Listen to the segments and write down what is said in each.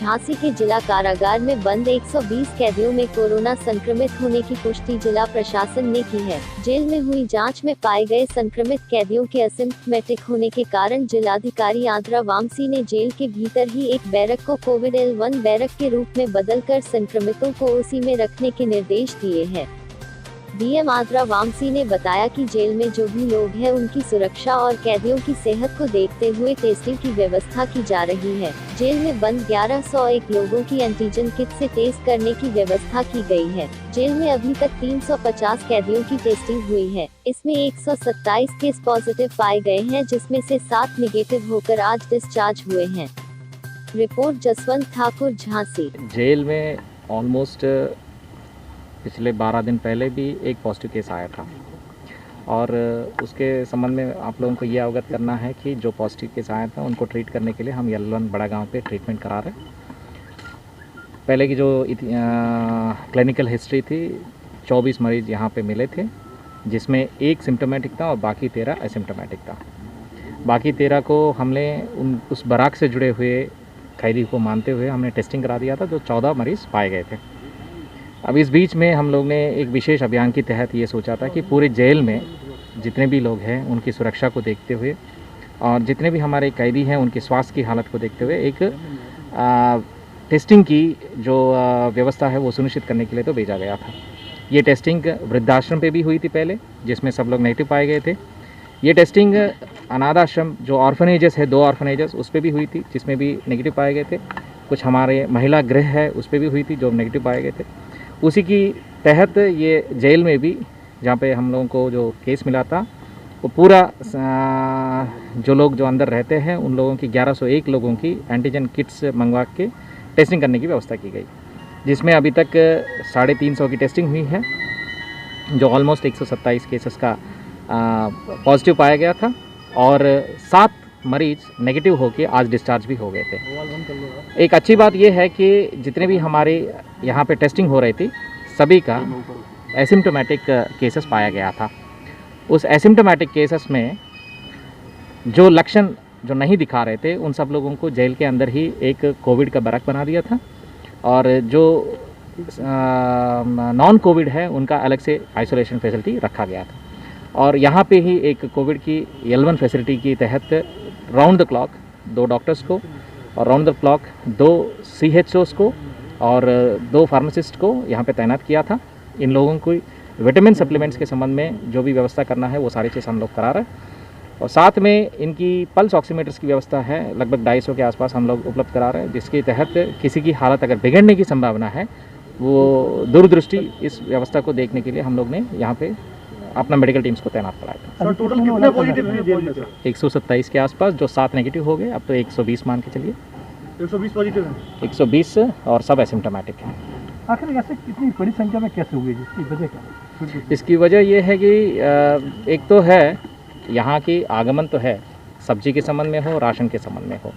झांसी के जिला कारागार में बंद 120 कैदियों में कोरोना संक्रमित होने की पुष्टि जिला प्रशासन ने की है। जेल में हुई जांच में पाए गए संक्रमित कैदियों के एसिम्प्टोमेटिक होने के कारण जिलाधिकारी आद्रा वामसी ने जेल के भीतर ही एक बैरक को कोविड L1 बैरक के रूप में बदलकर संक्रमितों को उसी में रखने के निर्देश दिए हैं। डीएम आद्रा वामसी ने बताया कि जेल में जो भी लोग हैं उनकी सुरक्षा और कैदियों की सेहत को देखते हुए टेस्टिंग की व्यवस्था की जा रही है। जेल में बंद 1101 लोगों की एंटीजन किट से टेस्ट करने की व्यवस्था की गई है। जेल में अभी तक 350 कैदियों की टेस्टिंग हुई है। इसमें 127 केस पॉजिटिव पाए गए हैं, जिसमें से 7 निगेटिव होकर आज डिस्चार्ज हुए हैं। रिपोर्ट जसवंत ठाकुर, झांसी। जेल में ऑलमोस्ट पिछले 12 दिन पहले भी एक पॉजिटिव केस आया था और उसके संबंध में आप लोगों को ये अवगत करना है कि जो पॉजिटिव केस आया था उनको ट्रीट करने के लिए हम L1 बड़ा गांव पे ट्रीटमेंट करा रहे हैं। पहले की जो क्लिनिकल हिस्ट्री थी, 24 मरीज यहाँ पे मिले थे, जिसमें एक सिम्टोमेटिक था और बाकी 13 एसिम्टोमेटिक था। बाकी 13 को हमने उस बराक से जुड़े हुए कैदी को मानते हुए हमने टेस्टिंग करा दिया था, जो 14 मरीज़ पाए गए थे। अब इस बीच में हम लोग ने एक विशेष अभियान के तहत ये सोचा था कि पूरे जेल में जितने भी लोग हैं उनकी सुरक्षा को देखते हुए और जितने भी हमारे कैदी हैं उनके स्वास्थ्य की हालत को देखते हुए एक टेस्टिंग की जो व्यवस्था है वो सुनिश्चित करने के लिए तो भेजा गया था। ये टेस्टिंग वृद्धाश्रम पे भी हुई थी पहले, जिसमें सब लोग नेगेटिव पाए गए थे। ये टेस्टिंग अनाथ आश्रम जो ऑर्फनेजेस है, 2 ऑर्फनेजेस, उस पर भी हुई थी, जिसमें भी नेगेटिव पाए गए थे। कुछ हमारे महिला गृह है, उस पर भी हुई थी, जो नेगेटिव पाए गए थे। उसी की तहत ये जेल में भी, जहाँ पे हम लोगों को जो केस मिला था, वो पूरा जो लोग जो अंदर रहते हैं उन लोगों की 1101 लोगों की एंटीजन किट्स मंगवा के टेस्टिंग करने की व्यवस्था की गई, जिसमें अभी तक 350 की टेस्टिंग हुई है, जो ऑलमोस्ट 127 केसेस का पॉजिटिव पाया गया था और 7 मरीज नेगेटिव होके आज डिस्चार्ज भी हो गए थे। एक अच्छी बात यह है कि जितने भी हमारे यहाँ पे टेस्टिंग हो रही थी सभी का एसिम्टोमेटिक केसेस पाया गया था। उस एसिम्टोमेटिक केसेस में जो लक्षण जो नहीं दिखा रहे थे उन सब लोगों को जेल के अंदर ही एक कोविड का बैरक बना दिया था और जो नॉन कोविड है उनका अलग से आइसोलेशन फैसिलिटी रखा गया था। और यहाँ पे ही एक कोविड की L1 फैसिलिटी के तहत राउंड द क्लॉक 2 डॉक्टर्स को और राउंड द क्लॉक 2 CHOs को और 2 फार्मासिस्ट को यहाँ पे तैनात किया था। इन लोगों को विटामिन सप्लीमेंट्स के संबंध में जो भी व्यवस्था करना है वो सारी चीज़ हम लोग करा रहे हैं और साथ में इनकी पल्स ऑक्सीमीटर्स की व्यवस्था है, लगभग 250 के आसपास हम लोग उपलब्ध करा रहे हैं, जिसके तहत किसी की हालत अगर बिगड़ने की संभावना है वो दूरदृष्टि इस व्यवस्था को देखने के लिए हम लोग ने यहाँ पे अपना मेडिकल टीम्स को तैनात कराया था। टोटल कितने पॉजिटिव हैं जेल में? 127 के आसपास, जो 7 नेगेटिव हो गए, अब तो 120 मान के चलिए। 120 पॉजिटिव हैं, 120 और सब एसिम्टोमेटिक हैं। आखिर ऐसे कितनी बड़ी संख्या में कैसे हुई, जिसकी वजह क्या? इसकी वजह यह है कि एक तो है यहाँ की आगमन तो है, सब्जी के संबंध में हो, राशन के संबंध में हो,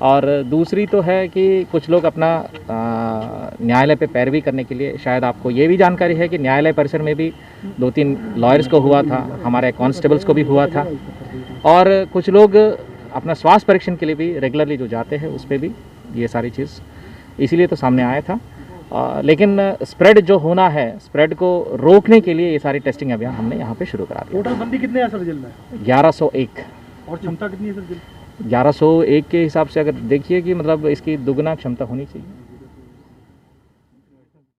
और दूसरी तो है कि कुछ लोग अपना न्यायालय पे पैरवी करने के लिए, शायद आपको ये भी जानकारी है कि न्यायालय परिसर में भी 2-3 लॉयर्स को हुआ था, हमारे कांस्टेबल्स को भी हुआ था, और कुछ लोग अपना स्वास्थ्य परीक्षण के लिए भी रेगुलरली जो जाते हैं उस पर भी ये सारी चीज़ इसीलिए तो सामने आया था। लेकिन स्प्रेड जो होना है, स्प्रेड को रोकने के लिए ये सारी टेस्टिंग अभियान हमने यहाँ पे शुरू करा दिया। टोटल बंदी कितने है सर जेल में? 1101। और क्षमता कितनी है सर जेल? 1101 के हिसाब से अगर देखिए कि मतलब इसकी दुगना क्षमता होनी चाहिए।